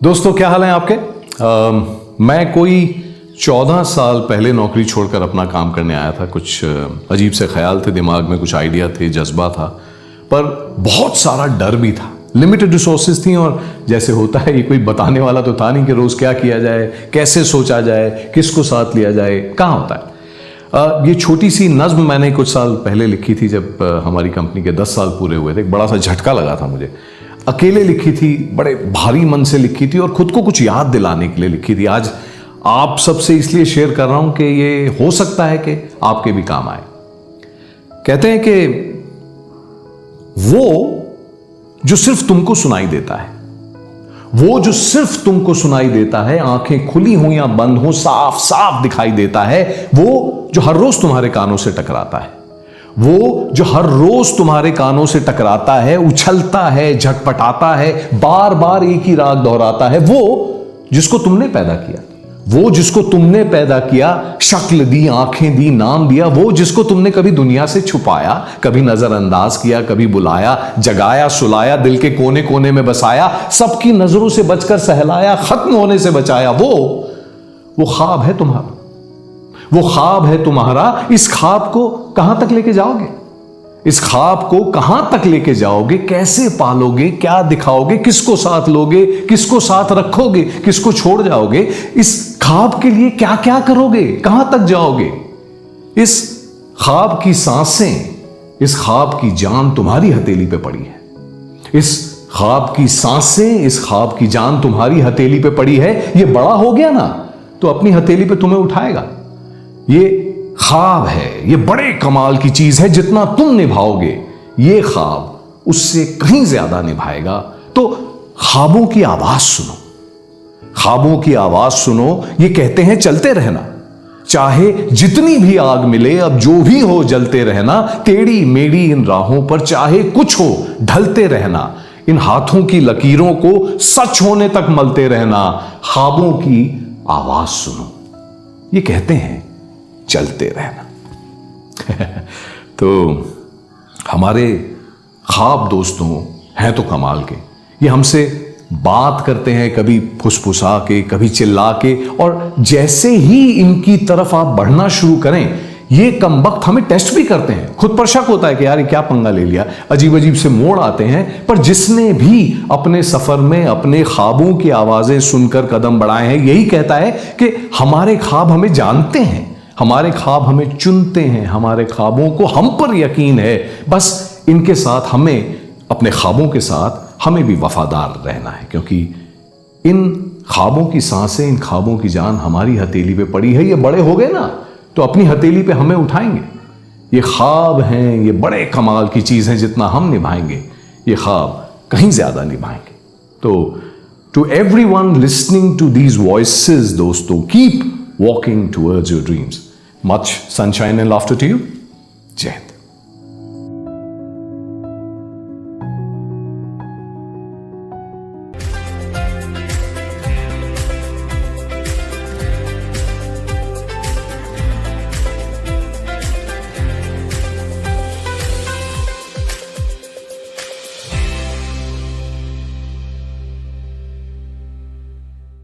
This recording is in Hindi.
दोस्तों क्या हाल है आपके। मैं कोई 14 साल पहले नौकरी छोड़कर अपना काम करने आया था। कुछ अजीब से ख्याल थे दिमाग में, कुछ आइडिया थे, जज्बा था, पर बहुत सारा डर भी था। लिमिटेड रिसोर्सेज थी और जैसे होता है ये कोई बताने वाला तो था नहीं कि रोज क्या किया जाए, कैसे सोचा जाए, किसको साथ लिया जाए, कहाँ होता है। ये छोटी सी नज्म मैंने कुछ साल पहले लिखी थी जब हमारी कंपनी के 10 साल पूरे हुए थे। एक बड़ा सा झटका लगा था मुझे। अकेले लिखी थी, बड़े भारी मन से लिखी थी और खुद को कुछ याद दिलाने के लिए लिखी थी। आज आप सबसे इसलिए शेयर कर रहा हूं कि ये हो सकता है कि आपके भी काम आए। कहते हैं कि वो जो सिर्फ तुमको सुनाई देता है, वो जो सिर्फ तुमको सुनाई देता है, आंखें खुली हो या बंद हो, साफ साफ दिखाई देता है, वो जो हर रोज तुम्हारे कानों से टकराता है, वो जो हर रोज तुम्हारे कानों से टकराता है, उछलता है, झटपटाता है, बार बार एक ही राग दोहराता है, वो जिसको तुमने पैदा किया, वो जिसको तुमने पैदा किया, शक्ल दी, आंखें दी, नाम दिया, वो जिसको तुमने कभी दुनिया से छुपाया, कभी नजरअंदाज किया, कभी बुलाया, जगाया, सुलाया, दिल के कोने कोने में बसाया, सबकी नजरों से बचकर सहलाया, खत्म होने से बचाया, वो ख्वाब है तुम्हारा, वो ख्वाब है तुम्हारा। इस ख्वाब को कहां तक लेके जाओगे? इस ख्वाब को कहां तक लेके जाओगे? कैसे पालोगे? क्या दिखाओगे? किसको साथ लोगे? किसको साथ रखोगे? किसको छोड़ जाओगे? इस ख्वाब के लिए क्या क्या करोगे? कहां तक जाओगे? इस ख्वाब की सांसें, इस ख्वाब की जान तुम्हारी हथेली पे पड़ी है। इस ख्वाब की सांसें, इस ख्वाब की जान तुम्हारी हथेली पे पड़ी है। ये बड़ा हो गया ना तो अपनी हथेली पे तुम्हें उठाएगा। ये ख्वाब है, ये बड़े कमाल की चीज है। जितना तुम निभाओगे ये ख्वाब उससे कहीं ज्यादा निभाएगा। तो ख्वाबों की आवाज सुनो, ख्वाबों की आवाज सुनो। ये कहते हैं चलते रहना, चाहे जितनी भी आग मिले, अब जो भी हो जलते रहना। टेढ़ी मेढ़ी इन राहों पर चाहे कुछ हो ढलते रहना। इन हाथों की लकीरों को सच होने तक मलते रहना। ख्वाबों की आवाज सुनो, ये कहते हैं चलते रहना। तो हमारे ख्वाब दोस्तों हैं तो कमाल के। ये हमसे बात करते हैं, कभी फुसफुसा के, कभी चिल्ला के, और जैसे ही इनकी तरफ आप बढ़ना शुरू करें, ये कमबख्त हमें टेस्ट भी करते हैं। खुद पर शक होता है कि यार ये क्या पंगा ले लिया, अजीब अजीब से मोड़ आते हैं। पर जिसने भी अपने सफर में अपने ख्वाबों की आवाजें सुनकर कदम बढ़ाए हैं, यही कहता है कि हमारे ख्वाब हमें जानते हैं, हमारे ख्वाब हमें चुनते हैं, हमारे ख्वाबों को हम पर यकीन है। बस इनके साथ हमें, अपने ख्वाबों के साथ हमें भी वफादार रहना है, क्योंकि इन ख्वाबों की सांसें, इन ख्वाबों की जान हमारी हथेली पे पड़ी है। ये बड़े हो गए ना तो अपनी हथेली पे हमें उठाएंगे। ये ख्वाब हैं, ये बड़े कमाल की चीज हैं। जितना हम निभाएंगे ये ख्वाब कहीं ज्यादा निभाएंगे। तो to everyone listening to these voices दोस्तों, keep walking towards your dreams. Much sunshine and laughter to you. Jai Hind.